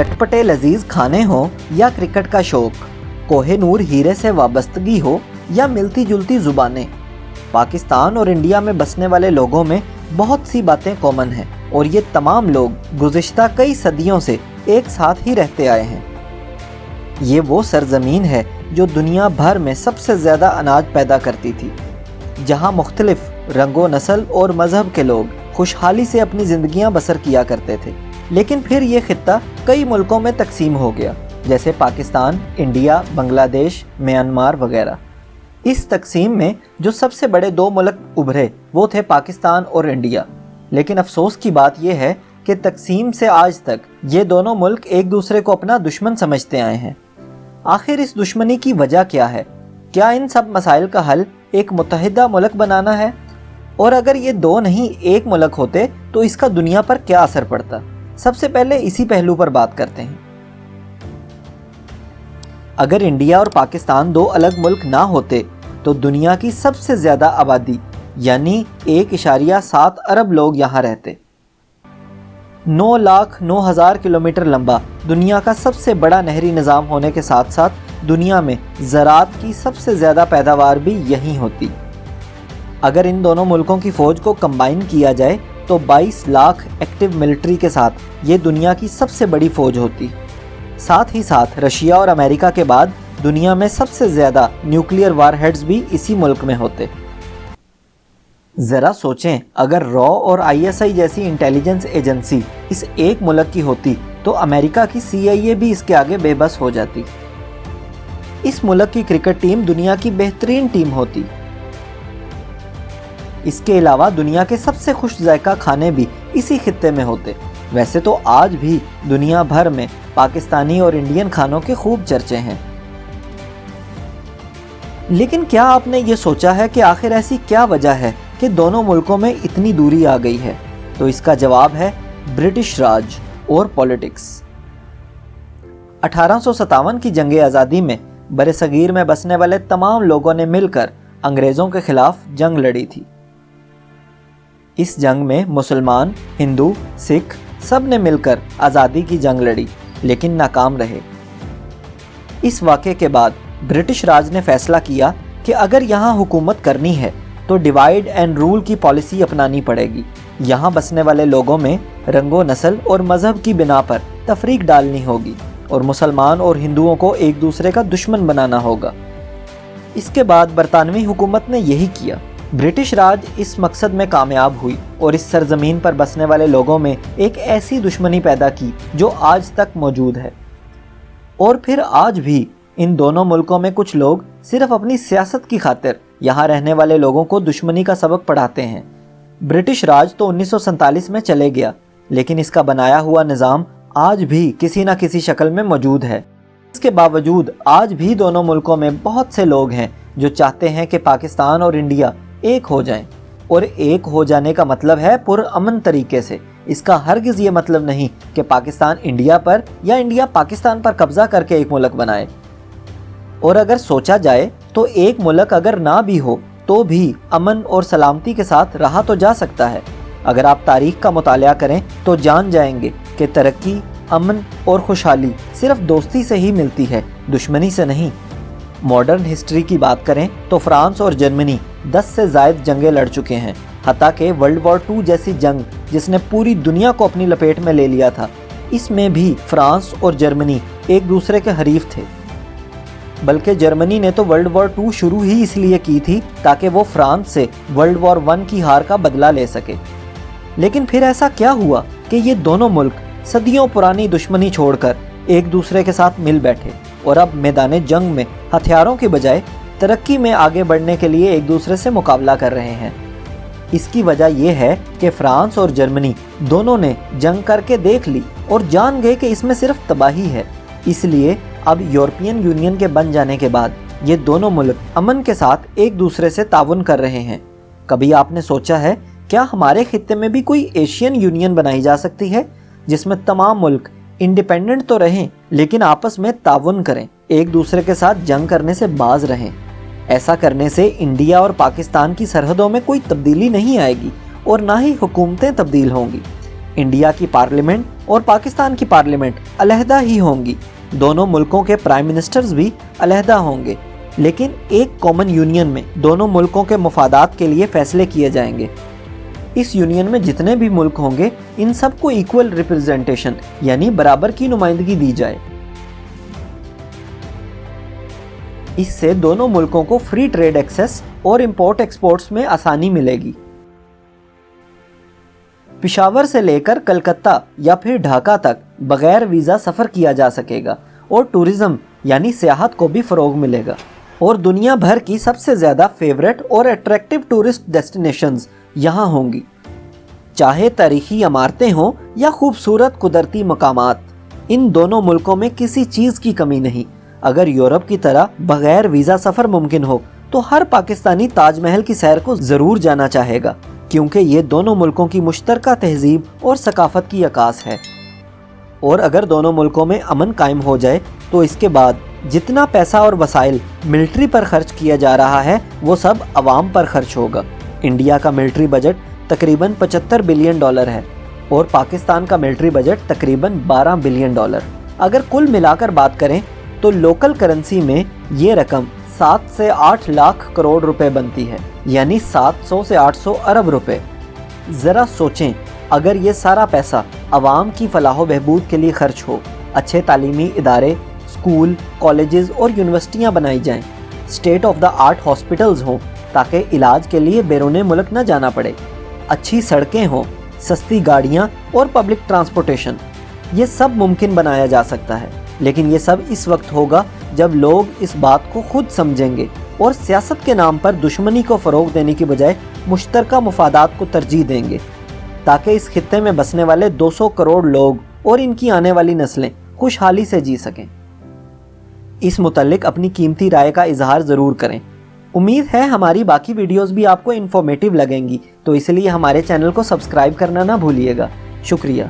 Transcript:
चटपटे लजीज खाने हों या क्रिकेट का शौक, कोहे नूर हीरे से वाबस्तगी हो या मिलती जुलती ज़ुबानें, पाकिस्तान और इंडिया में बसने वाले लोगों में बहुत सी बातें कॉमन हैं और ये तमाम लोग गुज़िश्ता कई सदियों से एक साथ ही रहते आए हैं। ये वो सरज़मीन है जो दुनिया भर में सबसे ज़्यादा अनाज पैदा करती थी, जहाँ मुख्तलिफ रंगो नस्ल और मज़हब के लोग खुशहाली से अपनी ज़िंदगियाँ बसर किया करते थे। लेकिन फिर ये खित्ता कई मुल्कों में तकसीम हो गया, जैसे पाकिस्तान, इंडिया, बांग्लादेश, म्यांमार वगैरह। इस तकसीम में जो सबसे बड़े दो मुल्क उभरे वो थे पाकिस्तान और इंडिया। लेकिन अफसोस की बात यह है कि तकसीम से आज तक ये दोनों मुल्क एक दूसरे को अपना दुश्मन समझते आए हैं। आखिर इस दुश्मनी की वजह क्या है? क्या इन सब मसाइल का हल एक मुत्तहिदा मुल्क बनाना है? और अगर ये दो नहीं एक मुल्क होते तो इसका दुनिया पर क्या असर पड़ता? सबसे पहले इसी पहलू पर बात करते हैं। अगर इंडिया और पाकिस्तान दो अलग मुल्क ना होते तो दुनिया की सबसे ज़्यादा आबादी यानी 1.7 अरब लोग यहाँ रहते। 9,09,000 किलोमीटर लंबा दुनिया का सबसे बड़ा नहरी निज़ाम होने के साथ साथ दुनिया में ज़राअत की सबसे ज़्यादा पैदावार भी यहीं होती। अगर इन दोनों मुल्कों की फ़ौज को कंबाइन किया जाए तो 22 लाख एक्टिव मिलिट्री के साथ ये दुनिया की सबसे बड़ी फ़ौज होती। साथ ही साथ रशिया और अमेरिका के बाद दुनिया में सबसे ज़्यादा न्यूक्लियर वारहेड्स भी इसी मुल्क में होते। ज़रा सोचें, अगर रॉ और ISI जैसी इंटेलिजेंस एजेंसी इस एक मुल्क की होती तो अमेरिका की CIA भी इसके आगे बेबस हो जाती। इस मुल्क की क्रिकेट टीम दुनिया की बेहतरीन टीम होती। इसके अलावा दुनिया के सबसे खुश जायका खाने भी इसी खित्ते में होते। वैसे तो आज भी दुनिया भर में पाकिस्तानी और इंडियन खानों के खूब चर्चे हैं, लेकिन क्या आपने ये सोचा है कि आखिर ऐसी क्या वजह है कि दोनों मुल्कों में इतनी दूरी आ गई है? तो इसका जवाब है ब्रिटिश राज और पॉलिटिक्स। 1857 की जंग आज़ादी में बरसगीर में बसने वाले तमाम लोगों ने मिलकर अंग्रेज़ों के खिलाफ जंग लड़ी थी। इस जंग में मुसलमान, हिंदू, सिख सब ने मिलकर आज़ादी की जंग लड़ी, लेकिन नाकाम रहे। इस वाक़े के बाद ब्रिटिश राज ने फैसला किया कि अगर यहाँ हुकूमत करनी है तो डिवाइड एंड रूल की पॉलिसी अपनानी पड़ेगी। यहाँ बसने वाले लोगों में रंगो नस्ल और मज़हब की बिना पर तफरीक डालनी होगी और मुसलमान और हिंदुओं को एक दूसरे का दुश्मन बनाना होगा। इसके बाद बरतानवी हुकूमत ने यही किया। ब्रिटिश राज इस मकसद में कामयाब हुई और इस सरजमीन पर बसने वाले लोगों में एक ऐसी दुश्मनी पैदा की जो आज तक मौजूद है। और फिर आज भी इन दोनों मुल्कों में कुछ लोग सिर्फ अपनी सियासत की खातिर यहाँ रहने वाले लोगों को दुश्मनी का सबक पढ़ाते हैं। ब्रिटिश राज तो 1947 में चले गया, लेकिन इसका बनाया हुआ निज़ाम आज भी किसी न किसी शक्ल में मौजूद है। इसके बावजूद आज भी दोनों मुल्कों में बहुत से लोग हैं जो चाहते हैं कि पाकिस्तान और इंडिया एक हो जाएं। और एक हो जाने का मतलब है पुरअमन तरीके से। इसका हरगिज़ ये मतलब नहीं कि पाकिस्तान इंडिया पर या इंडिया पाकिस्तान पर कब्जा करके एक मुल्क बनाए। और अगर सोचा जाए तो एक मुल्क अगर ना भी हो तो भी अमन और सलामती के साथ रहा तो जा सकता है। अगर आप तारीख का मुतालिया करें तो जान जाएंगे कि तरक्की, अमन और खुशहाली सिर्फ दोस्ती से ही मिलती है, दुश्मनी से नहीं। मॉडर्न हिस्ट्री की बात करें तो फ्रांस और जर्मनी 10 से ज़ायद जंगें लड़ चुके हैं। हत्ता कि वर्ल्ड वॉर 2 जैसी जंग जिसने पूरी दुनिया को अपनी लपेट में ले लिया था, इसमें भी फ्रांस और जर्मनी एक दूसरे के हरीफ थे। बल्कि जर्मनी ने तो वर्ल्ड वॉर 2 शुरू ही इसलिए की थी ताकि वो फ्रांस से वर्ल्ड वॉर 1 की हार का बदला ले सके। लेकिन फिर ऐसा क्या हुआ कि ये दोनों मुल्क सदियों पुरानी दुश्मनी छोड़कर एक दूसरे के साथ मिल बैठे और अब मैदान जंग में हथियारों के बजाय तरक्की में आगे बढ़ने के लिए एक दूसरे से मुकाबला कर रहे हैं? इसकी वजह यह है कि फ्रांस और जर्मनी दोनों ने जंग करके देख ली और जान गए कि इसमें सिर्फ तबाही है। इसलिए अब यूरोपियन यूनियन के बन जाने के बाद ये दोनों मुल्क अमन के साथ एक दूसरे से ताउन कर रहे हैं। कभी आपने सोचा है क्या हमारे खित्ते में भी कोई एशियन यूनियन बनाई जा सकती है जिसमें तमाम मुल्क इंडिपेंडेंट तो रहें लेकिन आपस में ताउन करें, एक दूसरे के साथ जंग करने से बाज रहें? ऐसा करने से इंडिया और पाकिस्तान की सरहदों में कोई तब्दीली नहीं आएगी और ना ही हुकूमतें तब्दील होंगी। इंडिया की पार्लियामेंट اور پاکستان کی پارلیمنٹ علیحدہ ہی ہوں گی، دونوں ملکوں کے پرائم منسٹرز بھی علیحدہ ہوں گے، لیکن ایک کامن یونین میں دونوں ملکوں کے مفادات کے لیے فیصلے کیے جائیں گے۔ اس یونین میں جتنے بھی ملک ہوں گے ان سب کو ایکول ریپرزنٹیشن یعنی برابر کی نمائندگی دی جائے۔ اس سے دونوں ملکوں کو فری ٹریڈ ایکسیس اور امپورٹ ایکسپورٹس میں آسانی ملے گی۔ پشاور سے لے کر کلکتہ یا پھر ڈھاکہ تک بغیر ویزا سفر کیا جا سکے گا اور ٹورزم یعنی سیاحت کو بھی فروغ ملے گا، اور دنیا بھر کی سب سے زیادہ فیورٹ اور اٹریکٹیو ٹورسٹ ڈیسٹینیشنز یہاں ہوں گی، چاہے تاریخی عمارتیں ہوں یا خوبصورت قدرتی مقامات۔ ان دونوں ملکوں میں کسی چیز کی کمی نہیں۔ اگر یورپ کی طرح بغیر ویزا سفر ممکن ہو تو ہر پاکستانی تاج محل کی سیر کو ضرور جانا چاہے گا، کیونکہ یہ دونوں ملکوں کی مشترکہ تہذیب اور ثقافت کی عکاس ہے۔ اور اگر دونوں ملکوں میں امن قائم ہو جائے تو اس کے بعد جتنا پیسہ اور وسائل ملٹری پر خرچ کیا جا رہا ہے وہ سب عوام پر خرچ ہوگا۔ انڈیا کا ملٹری بجٹ تقریباً $75 بلین ہے اور پاکستان کا ملٹری بجٹ تقریباً $12 بلین۔ اگر کل ملا کر بات کریں تو لوکل کرنسی میں یہ رقم 7 سے 8 لاکھ کروڑ روپے بنتی ہے، یعنی 700 سے 800 ارب روپے۔ ذرا سوچیں، اگر یہ سارا پیسہ عوام کی فلاح و بہبود کے لیے خرچ ہو، اچھے تعلیمی ادارے، اسکول، کالجز اور یونیورسٹیاں بنائی جائیں، state of the art hospitals ہوں تاکہ علاج کے لیے بیرون ملک نہ جانا پڑے، اچھی سڑکیں ہوں، سستی گاڑیاں اور پبلک ٹرانسپورٹیشن، یہ سب ممکن بنایا جا سکتا ہے۔ لیکن یہ سب اس وقت ہوگا جب لوگ اس بات کو خود سمجھیں گے اور سیاست کے نام پر دشمنی کو فروغ دینے کی بجائے مشترکہ مفادات کو ترجیح دیں گے، تاکہ اس خطے میں بسنے والے 200 کروڑ لوگ اور ان کی آنے والی نسلیں خوشحالی سے جی سکیں۔ اس متعلق اپنی قیمتی رائے کا اظہار ضرور کریں۔ امید ہے ہماری باقی ویڈیوز بھی آپ کو انفارمیٹیو لگیں گی، تو اس لیے ہمارے چینل کو سبسکرائب کرنا نہ بھولیے گا۔ شکریہ۔